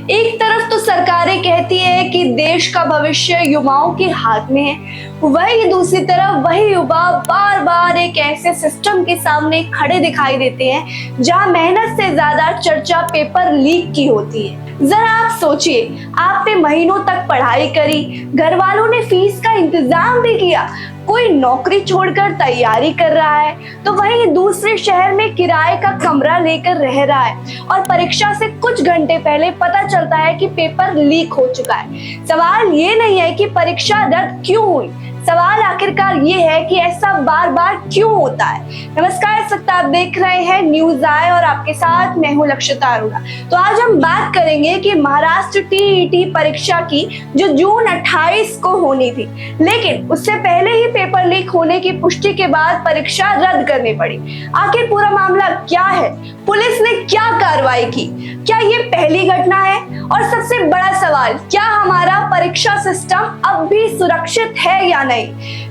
एक तरफ तो सरकारें कहती है कि देश का भविष्य युवाओं के हाथ में है, वही दूसरी तरफ वही युवा बार बार एक ऐसे सिस्टम के सामने खड़े दिखाई देते हैं जहां मेहनत से ज्यादा चर्चा पेपर लीक की होती है। जरा आप सोचिए, आपने महीनों तक पढ़ाई करी, घर वालों ने फीस का इंतजाम भी किया, कोई नौकरी छोड़कर तैयारी कर रहा है तो वहीं दूसरे शहर में किराए का कमरा लेकर रह रहा है और परीक्षा से कुछ घंटे पहले पता चलता है कि पेपर लीक हो चुका है। सवाल ये नहीं है कि परीक्षा रद्द क्यों हुई, सवाल आखिरकार ये है कि ऐसा बार बार क्यों होता है। नमस्कार, इस वक्त आप देख रहे हैं न्यूज आई और आपके साथ मैं हूं लक्षिता अरोड़ा। तो आज हम बात करेंगे कि महाराष्ट्र टीईटी परीक्षा की जो जून 28 को होनी थी, लेकिन उससे पहले ही पेपर लीक होने की पुष्टि के बाद परीक्षा रद्द करनी पड़ी। आखिर पूरा मामला क्या है, पुलिस ने क्या कार्रवाई की, क्या ये पहली घटना है? और सबसे बड़ा सवाल, क्या हमारा परीक्षा सिस्टम अब भी सुरक्षित है या नहीं?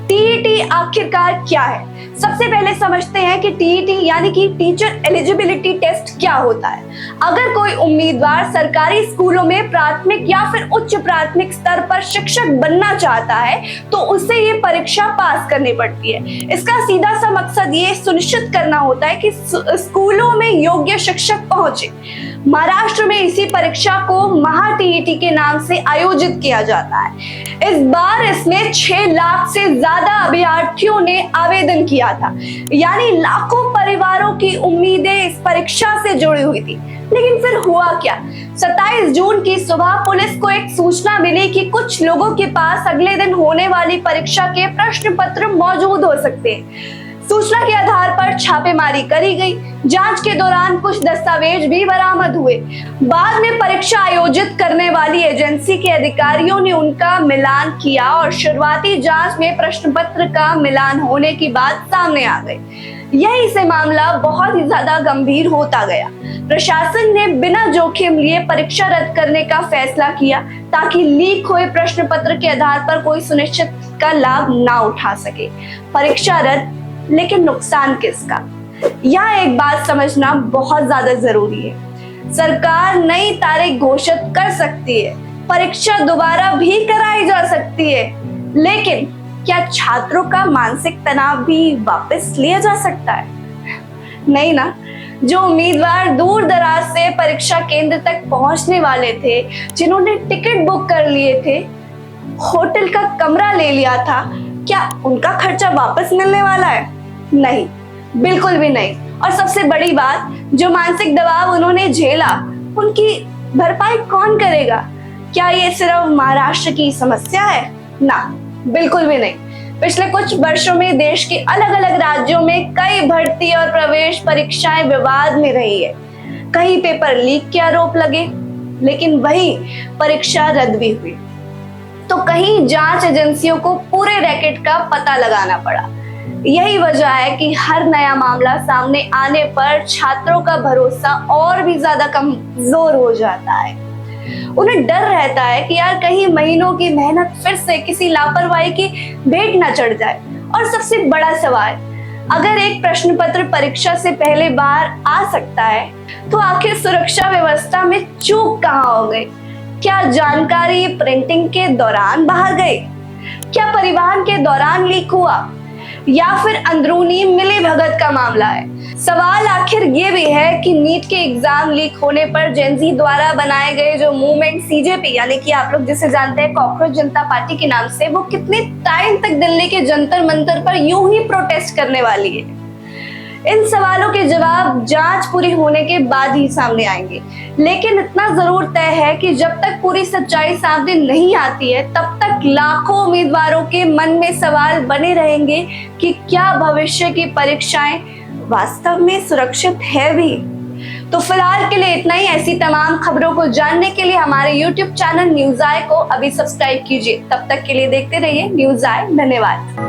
टीईटी आखिरकार क्या है? सबसे पहले समझते हैं कि टीईटी यानी कि टीचर एलिजिबिलिटी टेस्ट क्या होता है। अगर कोई उम्मीदवार सरकारी स्कूलों में प्राथमिक या फिर उच्च प्राथमिक स्तर पर शिक्षक बनना चाहता है तो उसे ये परीक्षा पास करनी पड़ती है। इसका सीधा सा मकसद ये सुनिश्चित करना होता है कि स्कूलों में योग्य शिक्षक पहुंचे। महाराष्ट्र में इसी परीक्षा को महा टीईटी के नाम से आयोजित किया जाता है। इस बार इसमें 6 लाख से ज्यादा अभ्यर्थियों ने आवेदन किया था, यानी लाखों परिवारों की उम्मीदें इस परीक्षा से जुड़ी हुई थी। लेकिन फिर हुआ क्या? 27 जून की सुबह पुलिस को एक सूचना मिली कि कुछ लोगों के पास अगले दिन होने वाली परीक्षा के प्रश्न पत्र मौजूद हो सकते हैं। सूचना के आधार पर छापेमारी करी गई। जांच के दौरान कुछ दस्तावेज भी बरामद हुए। बाद में परीक्षा आयोजित करने वाली एजेंसी के अधिकारियों ने उनका मिलान किया और शुरुआती जांच में प्रश्न पत्र का मिलान होने की बात सामने आ गई। यही से मामला बहुत ही ज्यादा गंभीर होता गया। प्रशासन ने बिना जोखिम लिए परीक्षा रद्द करने का फैसला किया ताकि लीक हुए प्रश्न पत्र के आधार पर कोई सुनिश्चित का लाभ ना उठा सके। परीक्षा रद्द, लेकिन नुकसान किसका? यहाँ एक बात समझना बहुत ज्यादा जरूरी है। सरकार नई तारीख घोषित कर सकती है, परीक्षा दोबारा भी कराई जा सकती है, लेकिन क्या छात्रों का मानसिक तनाव भी वापस लिया जा सकता है? नहीं ना। जो उम्मीदवार दूर दराज से परीक्षा केंद्र तक पहुंचने वाले थे, जिन्होंने टिकट बुक कर लिए थे, होटल का कमरा ले लिया था, क्या उनका खर्चा वापस मिलने वाला है? नहीं, बिल्कुल भी नहीं। और सबसे बड़ी बात, जो मानसिक दबाव उन्होंने झेला, उनकी भरपाई कौन करेगा? क्या ये सिर्फ महाराष्ट्र की समस्या है? ना, बिल्कुल भी नहीं। पिछले कुछ वर्षों में देश के अलग अलग राज्यों में कई भर्ती और प्रवेश परीक्षाएं विवाद में रही है। कहीं पेपर लीक के आरोप लगे, लेकिन वही परीक्षा रद्द भी हुई। तो कहीं जांच एजेंसियों को पूरे रैकेट का पता लगाना पड़ा। यही वजह है कि हर नया मामला सामने आने पर छात्रों का भरोसा और भी ज्यादा कमजोर हो जाता है। उन्हें डर रहता है कि यार कहीं महीनों की मेहनत फिर से किसी लापरवाही की भेंट न चढ़ जाए। और सबसे बड़ा सवाल, अगर एक प्रश्न पत्र परीक्षा से पहले बाहर आ सकता है तो आखिर सुरक्षा व्यवस्था में चूक कहाँ हो गई? क्या जानकारी प्रिंटिंग के दौरान बाहर गई? क्या परिवहन के दौरान लीक हुआ? या फिर अंदरूनी मिलीभगत का मामला है? सवाल आखिर ये भी है कि नीट के एग्जाम लीक होने पर जेनजी द्वारा बनाए गए जो मूवमेंट सीजेपी, यानी कि आप लोग जिसे जानते हैं कॉकरोच जनता पार्टी के नाम से, वो कितने टाइम तक दिल्ली के जंतर मंतर पर यूं ही प्रोटेस्ट करने वाली है? इन सवालों के जवाब जांच पूरी होने के बाद ही सामने आएंगे। लेकिन इतना जरूर तय है कि जब तक पूरी सच्चाई सामने नहीं आती है, तब तक लाखों उम्मीदवारों के मन में सवाल बने रहेंगे कि क्या भविष्य की परीक्षाएं वास्तव में सुरक्षित है भी? तो फिलहाल के लिए इतना ही। ऐसी तमाम खबरों को जानने के लिए हमारे YouTube चैनल न्यूज आई को अभी सब्सक्राइब कीजिए। तब तक के लिए देखते रहिए न्यूज आई। धन्यवाद।